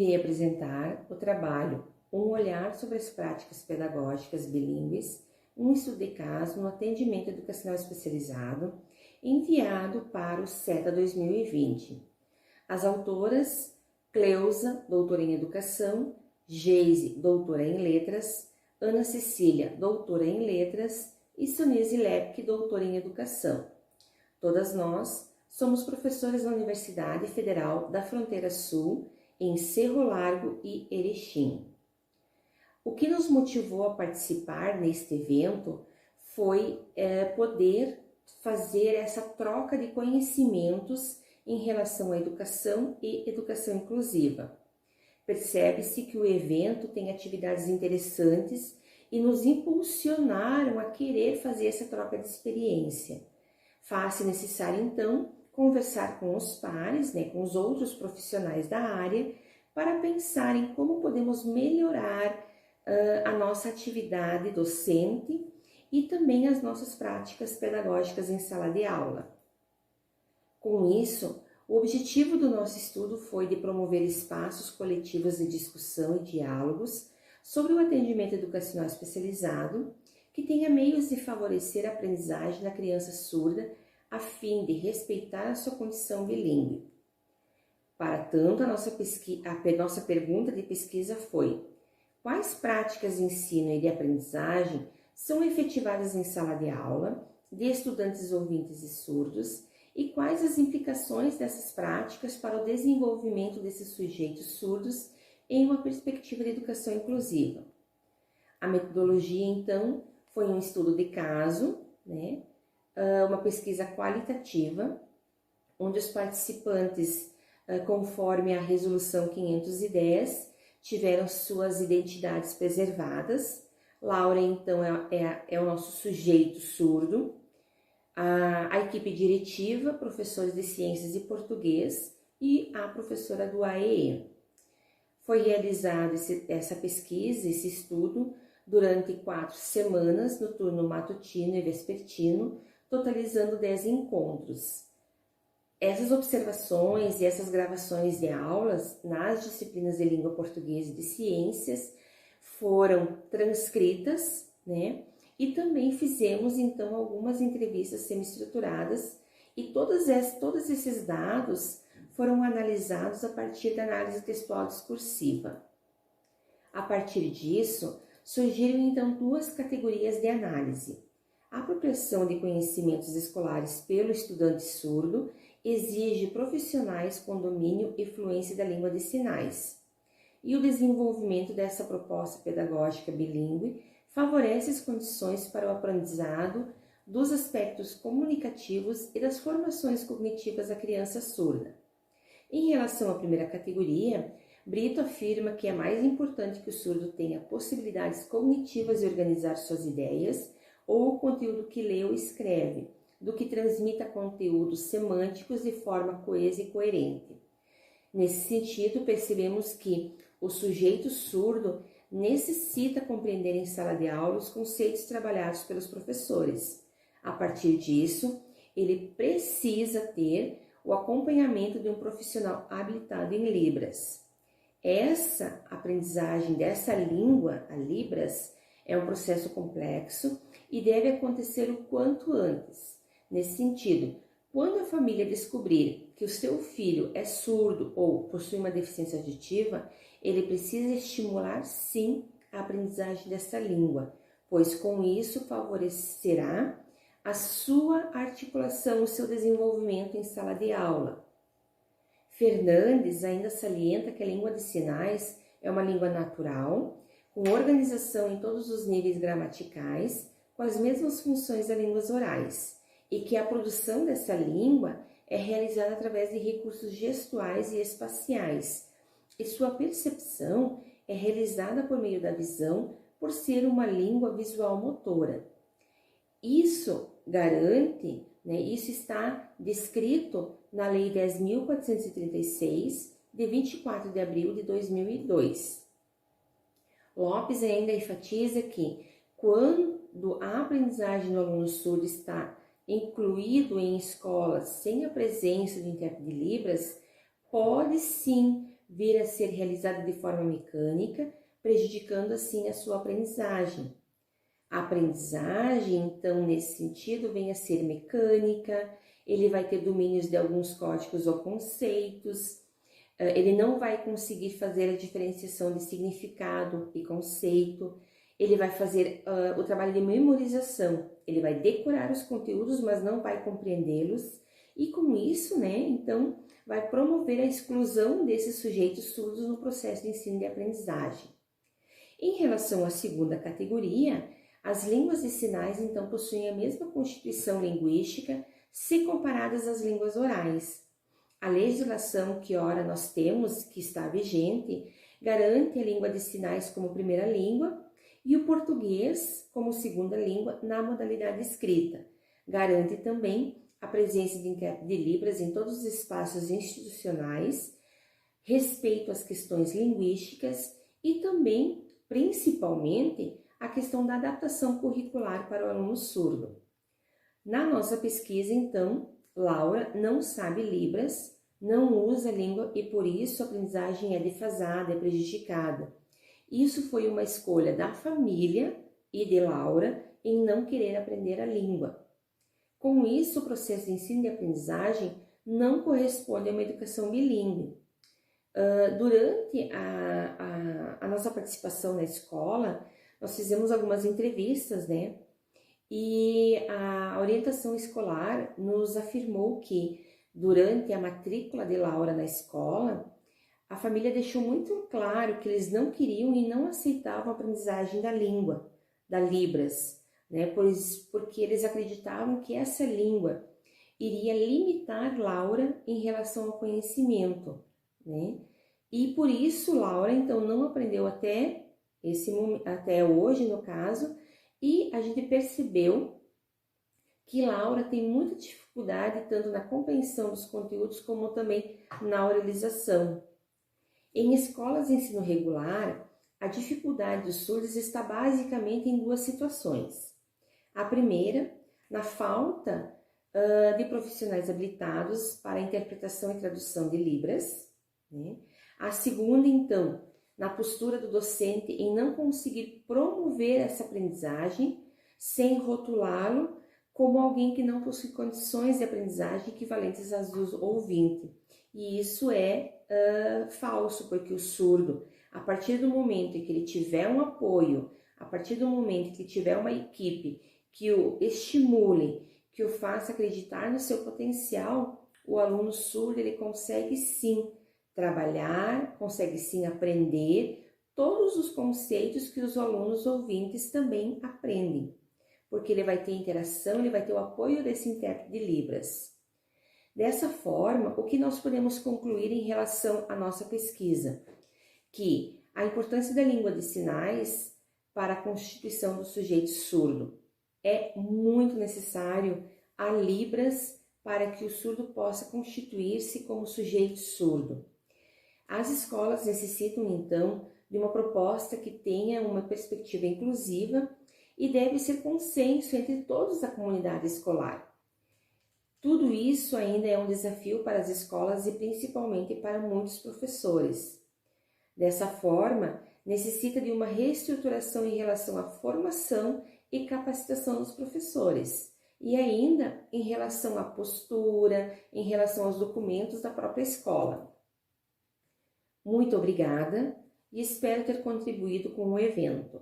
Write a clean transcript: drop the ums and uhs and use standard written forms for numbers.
irei apresentar o trabalho Um olhar sobre as práticas pedagógicas bilíngues, um estudo de caso no atendimento educacional especializado, enviado para o CETA 2020. As autoras: Cleusa, doutora em Educação, Geise, doutora em Letras, Ana Cecília, doutora em Letras e Sonise Lepke, doutora em Educação. Todas nós somos professoras na Universidade Federal da Fronteira Sul, em Cerro Largo e Erechim. O que nos motivou a participar neste evento foi poder fazer essa troca de conhecimentos em relação à educação e educação inclusiva. Percebe-se que o evento tem atividades interessantes e nos impulsionaram a querer fazer essa troca de experiência. Faz-se necessário, então, conversar com os pares, com os outros profissionais da área, para pensar em como podemos melhorar a nossa atividade docente e também as nossas práticas pedagógicas em sala de aula. Com isso, o objetivo do nosso estudo foi de promover espaços coletivos de discussão e diálogos sobre o atendimento educacional especializado, que tenha meios de favorecer a aprendizagem da criança surda, a fim de respeitar a sua condição bilíngue. Para tanto, a nossa pergunta de pesquisa foi: quais práticas de ensino e de aprendizagem são efetivadas em sala de aula de estudantes ouvintes e surdos e quais as implicações dessas práticas para o desenvolvimento desses sujeitos surdos em uma perspectiva de educação inclusiva? A metodologia, então, foi um estudo de caso, uma pesquisa qualitativa, onde os participantes, conforme a Resolução 510, tiveram suas identidades preservadas. Laura, então, é o nosso sujeito surdo. A equipe diretiva, professores de Ciências e Português e a professora do AEE. Foi realizada essa pesquisa, esse estudo, durante 4 semanas, no turno matutino e vespertino, totalizando 10 encontros. Essas observações e essas gravações de aulas nas disciplinas de língua portuguesa e de ciências foram transcritas, e também fizemos, então, algumas entrevistas semi-estruturadas e todos esses dados foram analisados a partir da análise textual discursiva. A partir disso, surgiram, então, 2 categorias de análise. A apropriação de conhecimentos escolares pelo estudante surdo exige profissionais com domínio e fluência da língua de sinais. E o desenvolvimento dessa proposta pedagógica bilíngue favorece as condições para o aprendizado dos aspectos comunicativos e das formações cognitivas da criança surda. Em relação à primeira categoria, Brito afirma que é mais importante que o surdo tenha possibilidades cognitivas de organizar suas ideias ou o conteúdo que lê ou escreve, do que transmita conteúdos semânticos de forma coesa e coerente. Nesse sentido, percebemos que o sujeito surdo necessita compreender em sala de aula os conceitos trabalhados pelos professores. A partir disso, ele precisa ter o acompanhamento de um profissional habilitado em Libras. Essa aprendizagem dessa língua, a Libras, é um processo complexo e deve acontecer o quanto antes. Nesse sentido, quando a família descobrir que o seu filho é surdo ou possui uma deficiência auditiva, ele precisa estimular, sim, a aprendizagem dessa língua, pois com isso favorecerá a sua articulação, o seu desenvolvimento em sala de aula. Fernandes ainda salienta que a língua de sinais é uma língua natural, com organização em todos os níveis gramaticais, com as mesmas funções das línguas orais, e que a produção dessa língua é realizada através de recursos gestuais e espaciais, e sua percepção é realizada por meio da visão, por ser uma língua visual motora. Isso garante, isso está descrito na Lei 10.436, de 24 de abril de 2002. Lopes ainda enfatiza que, quando a aprendizagem do aluno surdo está incluído em escolas sem a presença do intérprete de Libras, pode sim vir a ser realizada de forma mecânica, prejudicando assim a sua aprendizagem. A aprendizagem, então, nesse sentido, vem a ser mecânica, ele vai ter domínios de alguns códigos ou conceitos, ele não vai conseguir fazer a diferenciação de significado e conceito, ele vai fazer o trabalho de memorização, ele vai decorar os conteúdos, mas não vai compreendê-los, e com isso, né, então, vai promover a exclusão desses sujeitos surdos no processo de ensino e aprendizagem. Em relação à segunda categoria, as línguas de sinais, então, possuem a mesma constituição linguística se comparadas às línguas orais. A legislação que ora nós temos, que está vigente, garante a língua de sinais como primeira língua e o português como segunda língua na modalidade escrita. Garante também a presença de intérprete de Libras em todos os espaços institucionais, respeito às questões linguísticas e também, principalmente, a questão da adaptação curricular para o aluno surdo. Na nossa pesquisa, então, Laura não sabe Libras, não usa a língua e por isso a aprendizagem é defasada, é prejudicada. Isso foi uma escolha da família e de Laura em não querer aprender a língua. Com isso, o processo de ensino e aprendizagem não corresponde a uma educação bilíngue. Durante a nossa participação na escola, nós fizemos algumas entrevistas, né? E a orientação escolar nos afirmou que, durante a matrícula de Laura na escola, a família deixou muito claro que eles não queriam e não aceitavam a aprendizagem da língua, da Libras, né? Porque eles acreditavam que essa língua iria limitar Laura em relação ao conhecimento, né? E por isso Laura, então, não aprendeu até hoje, no caso, e a gente percebeu que Laura tem muita dificuldade tanto na compreensão dos conteúdos como também na oralização. Em escolas de ensino regular, a dificuldade dos surdos está basicamente em duas situações. A primeira, na falta de profissionais habilitados para interpretação e tradução de Libras, né? A segunda, então, na postura do docente em não conseguir promover essa aprendizagem sem rotulá-lo como alguém que não possui condições de aprendizagem equivalentes às do ouvinte. E isso é falso, porque o surdo, a partir do momento em que ele tiver um apoio, a partir do momento que ele tiver uma equipe que o estimule, que o faça acreditar no seu potencial, o aluno surdo ele consegue sim trabalhar, consegue sim aprender todos os conceitos que os alunos ouvintes também aprendem, porque ele vai ter interação, ele vai ter o apoio desse intérprete de Libras. Dessa forma, o que nós podemos concluir em relação à nossa pesquisa? Que a importância da língua de sinais para a constituição do sujeito surdo é muito necessário a Libras para que o surdo possa constituir-se como sujeito surdo. As escolas necessitam, então, de uma proposta que tenha uma perspectiva inclusiva e deve ser consenso entre todos da comunidade escolar. Tudo isso ainda é um desafio para as escolas e principalmente para muitos professores. Dessa forma, necessita de uma reestruturação em relação à formação e capacitação dos professores e ainda em relação à postura, em relação aos documentos da própria escola. Muito obrigada e espero ter contribuído com o evento.